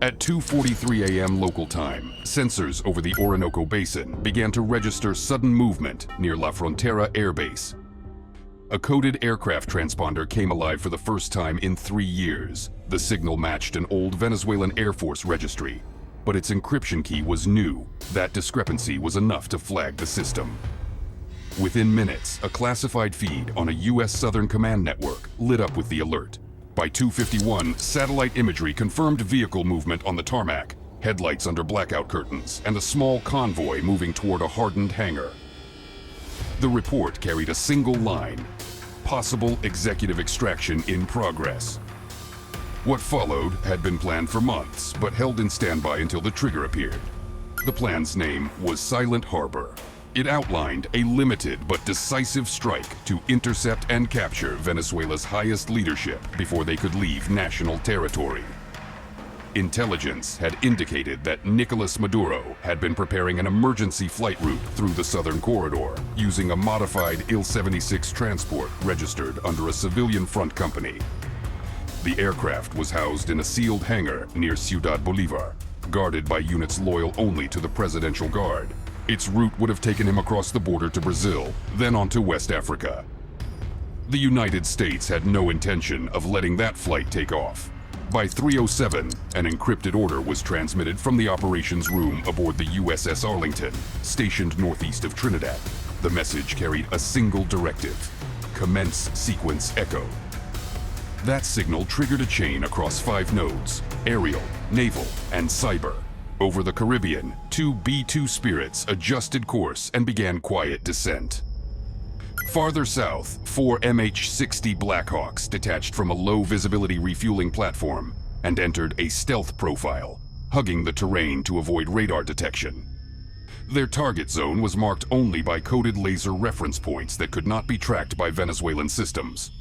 At 2:43 a.m. local time, sensors over the Orinoco Basin began to register sudden movement near La Frontera Air Base. A coded aircraft transponder came alive for the first time in 3 years. The signal matched an old Venezuelan Air Force registry, but its encryption key was new. That discrepancy was enough to flag the system. Within minutes, a classified feed on a U.S. Southern Command network lit up with the alert. By 2:51, satellite imagery confirmed vehicle movement on the tarmac, headlights under blackout curtains, and a small convoy moving toward a hardened hangar. The report carried a single line: possible executive extraction in progress. What followed had been planned for months, but held in standby until the trigger appeared. The plan's name was Silent Harbor. It outlined a limited but decisive strike to intercept and capture Venezuela's highest leadership before they could leave national territory. Intelligence had indicated that Nicolas Maduro had been preparing an emergency flight route through the southern corridor using a modified Il-76 transport registered under a civilian front company. The aircraft was housed in a sealed hangar near Ciudad Bolivar, guarded by units loyal only to the Presidential Guard. Its route would have taken him across the border to Brazil, then on to West Africa. The United States had no intention of letting that flight take off. By 3:07, an encrypted order was transmitted from the operations room aboard the USS Arlington, stationed northeast of Trinidad. The message carried a single directive: commence sequence echo. That signal triggered a chain across 5 nodes: aerial, naval, and cyber. Over the Caribbean, 2 B-2 Spirits adjusted course and began quiet descent. Farther south, 4 MH-60 Blackhawks detached from a low-visibility refueling platform and entered a stealth profile, hugging the terrain to avoid radar detection. Their target zone was marked only by coded laser reference points that could not be tracked by Venezuelan systems.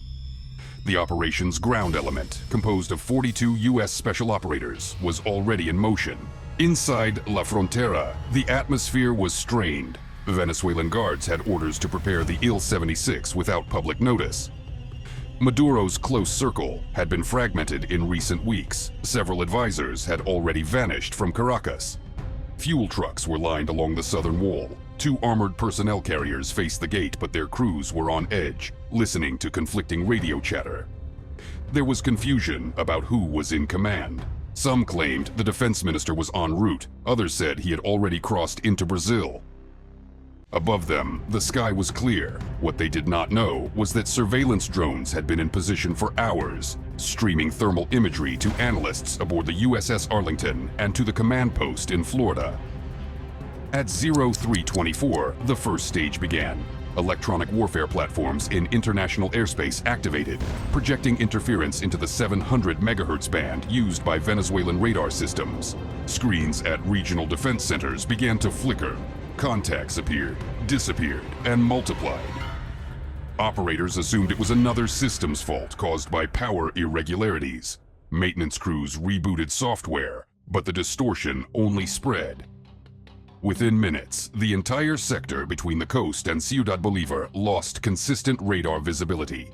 The operation's ground element, composed of 42 U.S. special operators, was already in motion. Inside La Frontera, the atmosphere was strained. Venezuelan guards had orders to prepare the Il-76 without public notice. Maduro's close circle had been fragmented in recent weeks. Several advisors had already vanished from Caracas. Fuel trucks were lined along the southern wall. 2 armored personnel carriers faced the gate, but their crews were on edge, listening to conflicting radio chatter. There was confusion about who was in command. Some claimed the defense minister was en route. Others said he had already crossed into Brazil. Above them, the sky was clear. What they did not know was that surveillance drones had been in position for hours, streaming thermal imagery to analysts aboard the USS Arlington and to the command post in Florida. At 0324, the first stage began. Electronic warfare platforms in international airspace activated, projecting interference into the 700 MHz band used by Venezuelan radar systems. Screens at regional defense centers began to flicker. Contacts appeared, disappeared, and multiplied. Operators assumed it was another systems fault caused by power irregularities. Maintenance crews rebooted software, but the distortion only spread. Within minutes, the entire sector between the coast and Ciudad Bolivar lost consistent radar visibility.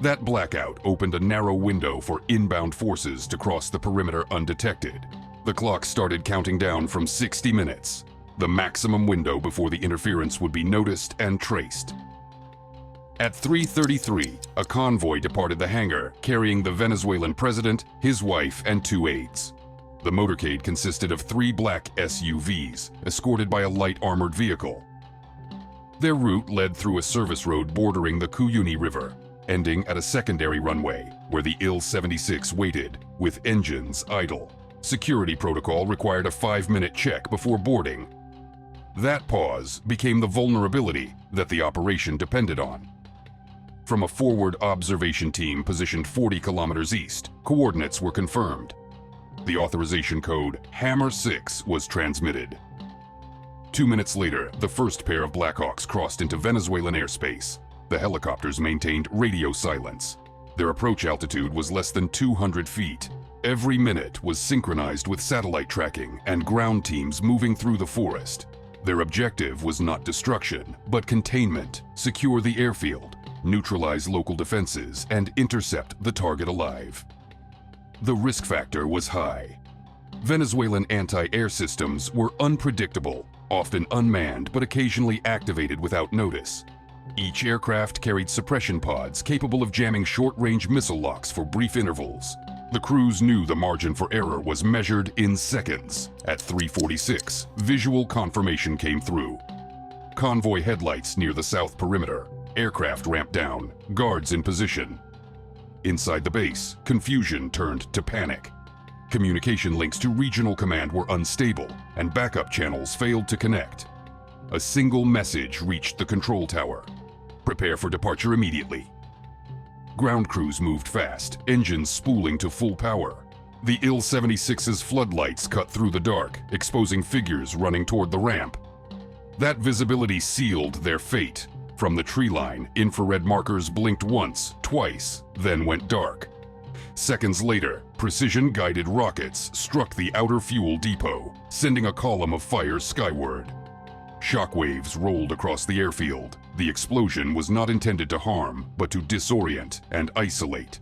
That blackout opened a narrow window for inbound forces to cross the perimeter undetected. The clock started counting down from 60 minutes, the maximum window before the interference would be noticed and traced. At 3:33, a convoy departed the hangar carrying the Venezuelan president, his wife, and 2 aides. The motorcade consisted of 3 black SUVs, escorted by a light armored vehicle. Their route led through a service road bordering the Cuyuni River, ending at a secondary runway where the Il-76 waited, with engines idle. Security protocol required a 5-minute check before boarding. That pause became the vulnerability that the operation depended on. From a forward observation team positioned 40 kilometers east, coordinates were confirmed. The authorization code Hammer 6 was transmitted. 2 minutes later, the first pair of Blackhawks crossed into Venezuelan airspace. The helicopters maintained radio silence. Their approach altitude was less than 200 feet. Every minute was synchronized with satellite tracking and ground teams moving through the forest. Their objective was not destruction, but containment, secure the airfield, neutralize local defenses, and intercept the target alive. The risk factor was high. Venezuelan anti-air systems were unpredictable, often unmanned but occasionally activated without notice. Each aircraft carried suppression pods capable of jamming short-range missile locks for brief intervals. The crews knew the margin for error was measured in seconds. At 3:46, visual confirmation came through. Convoy headlights near the south perimeter. Aircraft ramped down, guards in position. Inside the base, confusion turned to panic. Communication links to regional command were unstable, and backup channels failed to connect. A single message reached the control tower. Prepare for departure immediately. Ground crews moved fast, engines spooling to full power. The Il-76's floodlights cut through the dark, exposing figures running toward the ramp. That visibility sealed their fate. From the tree line, infrared markers blinked once, twice, then went dark. Seconds later, precision-guided rockets struck the outer fuel depot, sending a column of fire skyward. Shockwaves rolled across the airfield. The explosion was not intended to harm, but to disorient and isolate.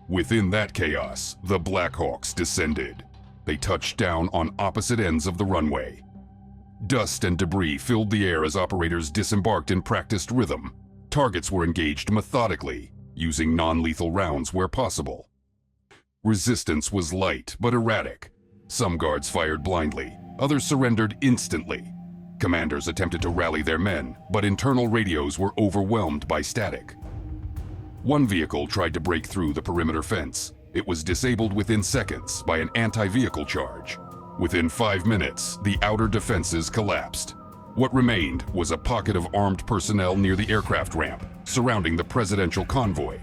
Within that chaos, the Blackhawks descended. They touched down on opposite ends of the runway. Dust and debris filled the air as operators disembarked in practiced rhythm. Targets were engaged methodically, using non-lethal rounds where possible. Resistance was light but erratic. Some guards fired blindly, others surrendered instantly. Commanders attempted to rally their men, but internal radios were overwhelmed by static. One vehicle tried to break through the perimeter fence. It was disabled within seconds by an anti-vehicle charge. Within 5 minutes, the outer defenses collapsed. What remained was a pocket of armed personnel near the aircraft ramp, surrounding the presidential convoy.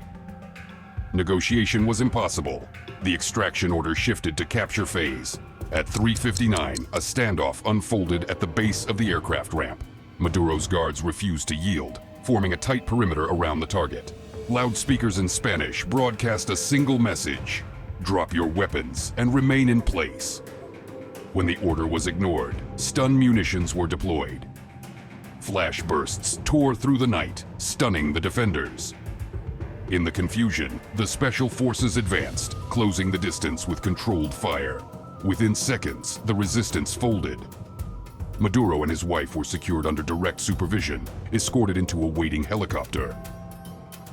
Negotiation was impossible. The extraction order shifted to capture phase. At 3:59, a standoff unfolded at the base of the aircraft ramp. Maduro's guards refused to yield, forming a tight perimeter around the target. Loudspeakers in Spanish broadcast a single message: drop your weapons and remain in place. When the order was ignored, stun munitions were deployed. Flash bursts tore through the night, stunning the defenders. In the confusion, the special forces advanced, closing the distance with controlled fire. Within seconds, the resistance folded. Maduro and his wife were secured under direct supervision, escorted into a waiting helicopter.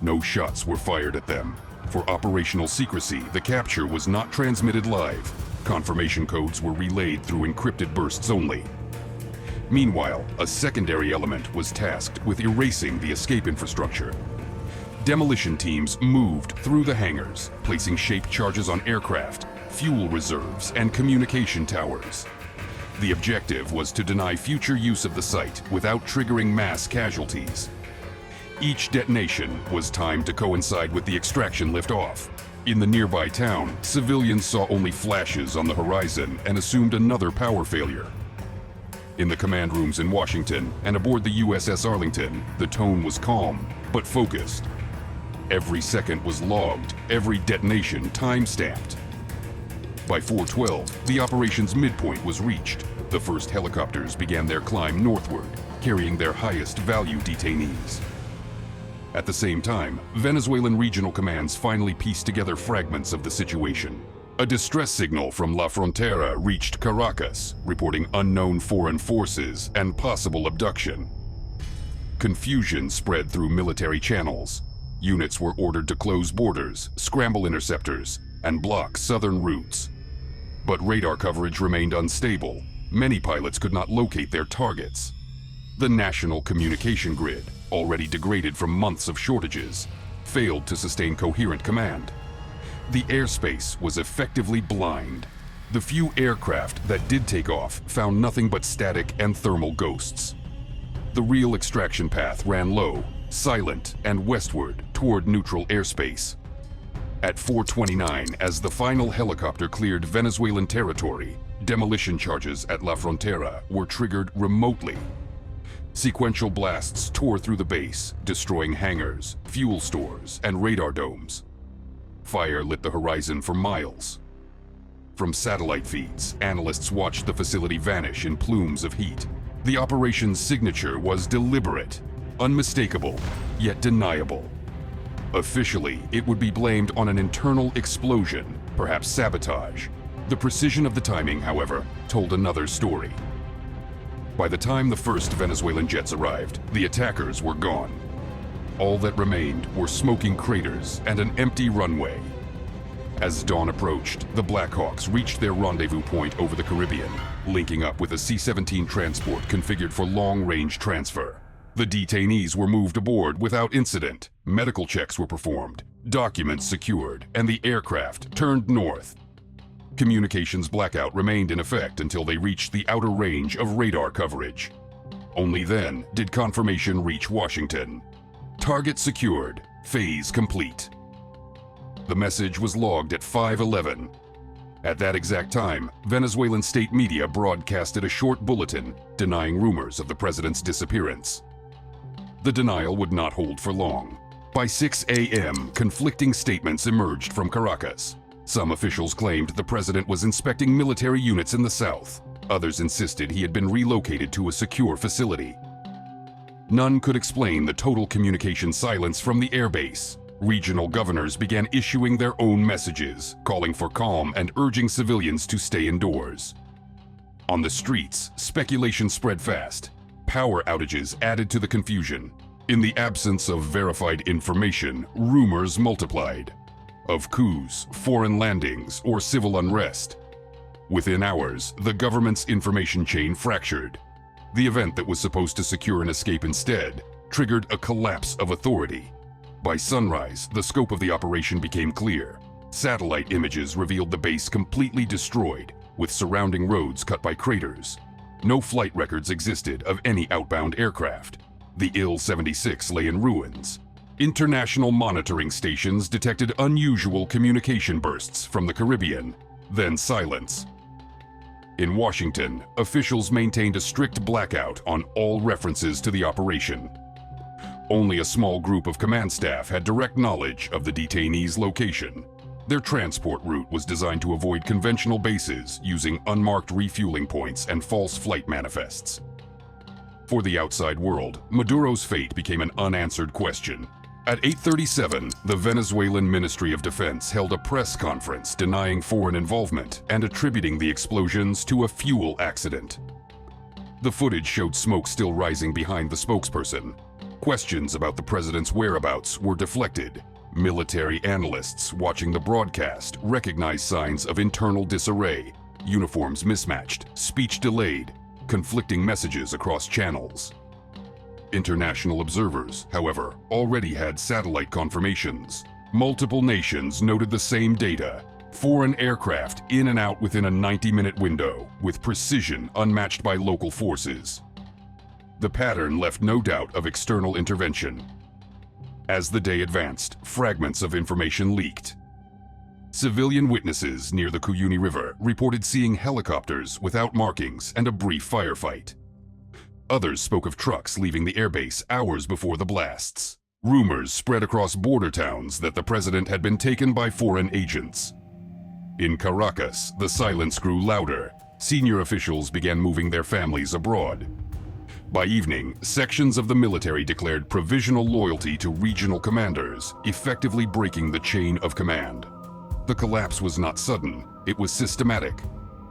No shots were fired at them. For operational secrecy, the capture was not transmitted live. Confirmation codes were relayed through encrypted bursts only. Meanwhile, a secondary element was tasked with erasing the escape infrastructure. Demolition teams moved through the hangars, placing shaped charges on aircraft, fuel reserves, and communication towers. The objective was to deny future use of the site without triggering mass casualties. Each detonation was timed to coincide with the extraction liftoff. In the nearby town, civilians saw only flashes on the horizon and assumed another power failure. In the command rooms in Washington and aboard the USS Arlington, the tone was calm, but focused. Every second was logged, every detonation time-stamped. By 4:12, the operation's midpoint was reached. The first helicopters began their climb northward, carrying their highest value detainees. At the same time, Venezuelan regional commands finally pieced together fragments of the situation. A distress signal from La Frontera reached Caracas, reporting unknown foreign forces and possible abduction. Confusion spread through military channels. Units were ordered to close borders, scramble interceptors, and block southern routes. But radar coverage remained unstable. Many pilots could not locate their targets. The national communication grid, already degraded from months of shortages, failed to sustain coherent command. The airspace was effectively blind. The few aircraft that did take off found nothing but static and thermal ghosts. The real extraction path ran low, silent, and westward toward neutral airspace. At 4:29, as the final helicopter cleared Venezuelan territory, demolition charges at La Frontera were triggered remotely. Sequential blasts tore through the base, destroying hangars, fuel stores, and radar domes. Fire lit the horizon for miles. From satellite feeds, analysts watched the facility vanish in plumes of heat. The operation's signature was deliberate, unmistakable, yet deniable. Officially, it would be blamed on an internal explosion, perhaps sabotage. The precision of the timing, however, told another story. By the time the first Venezuelan jets arrived, the attackers were gone. All that remained were smoking craters and an empty runway. As dawn approached, the Blackhawks reached their rendezvous point over the Caribbean, linking up with a C-17 transport configured for long-range transfer. The detainees were moved aboard without incident, medical checks were performed, documents secured, and the aircraft turned north. Communications blackout remained in effect until they reached the outer range of radar coverage. Only then did confirmation reach Washington. Target secured, phase complete. The message was logged at 5:11. At that exact time, Venezuelan state media broadcasted a short bulletin denying rumors of the president's disappearance. The denial would not hold for long. By 6 a.m., conflicting statements emerged from Caracas. Some officials claimed the president was inspecting military units in the south. Others insisted he had been relocated to a secure facility. None could explain the total communication silence from the airbase. Regional governors began issuing their own messages, calling for calm and urging civilians to stay indoors. On the streets, speculation spread fast. Power outages added to the confusion. In the absence of verified information, rumors multiplied. Of coups, foreign landings, or civil unrest. Within hours, the government's information chain fractured. The event that was supposed to secure an escape instead triggered a collapse of authority. By sunrise, the scope of the operation became clear. Satellite images revealed the base completely destroyed, with surrounding roads cut by craters. No flight records existed of any outbound aircraft. The Il-76 lay in ruins. International monitoring stations detected unusual communication bursts from the Caribbean, then silence. In Washington, officials maintained a strict blackout on all references to the operation. Only a small group of command staff had direct knowledge of the detainees' location. Their transport route was designed to avoid conventional bases using unmarked refueling points and false flight manifests. For the outside world, Maduro's fate became an unanswered question. At 8:37, the Venezuelan Ministry of Defense held a press conference denying foreign involvement and attributing the explosions to a fuel accident. The footage showed smoke still rising behind the spokesperson. Questions about the president's whereabouts were deflected. Military analysts watching the broadcast recognized signs of internal disarray, uniforms mismatched, speech delayed, conflicting messages across channels. International observers, however, already had satellite confirmations. Multiple nations noted the same data. Foreign aircraft in and out within a 90-minute window, with precision unmatched by local forces. The pattern left no doubt of external intervention. As the day advanced, fragments of information leaked. Civilian witnesses near the Cuyuni River reported seeing helicopters without markings and a brief firefight. Others spoke of trucks leaving the airbase hours before the blasts. Rumors spread across border towns that the president had been taken by foreign agents. In Caracas, the silence grew louder. Senior officials began moving their families abroad. By evening, sections of the military declared provisional loyalty to regional commanders, effectively breaking the chain of command. The collapse was not sudden, it was systematic.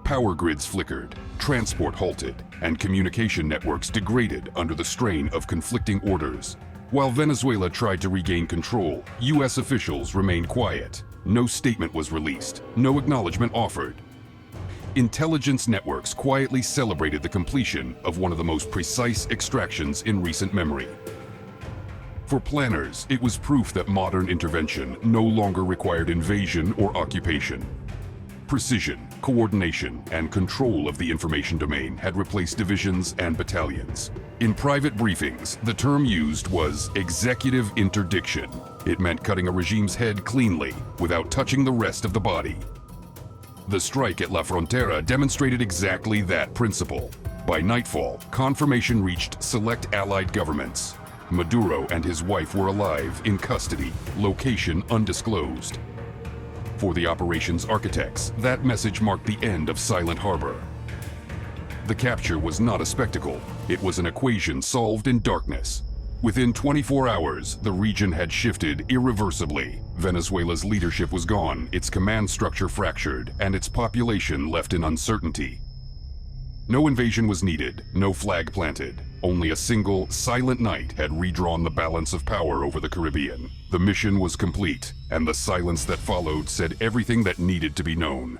Power grids flickered, transport halted, and communication networks degraded under the strain of conflicting orders. While Venezuela tried to regain control, U.S. officials remained quiet. No statement was released, no acknowledgement offered. Intelligence networks quietly celebrated the completion of one of the most precise extractions in recent memory. For planners, it was proof that modern intervention no longer required invasion or occupation. Precision, coordination, and control of the information domain had replaced divisions and battalions. In private briefings, the term used was executive interdiction. It meant cutting a regime's head cleanly, without touching the rest of the body. The strike at La Frontera demonstrated exactly that principle. By nightfall, confirmation reached select allied governments. Maduro and his wife were alive, in custody, location undisclosed. For the operation's architects, that message marked the end of Silent Harbor. The capture was not a spectacle, it was an equation solved in darkness. Within 24 hours, the region had shifted irreversibly. Venezuela's leadership was gone, its command structure fractured, and its population left in uncertainty. No invasion was needed, no flag planted. Only a single, silent night had redrawn the balance of power over the Caribbean. The mission was complete, and the silence that followed said everything that needed to be known.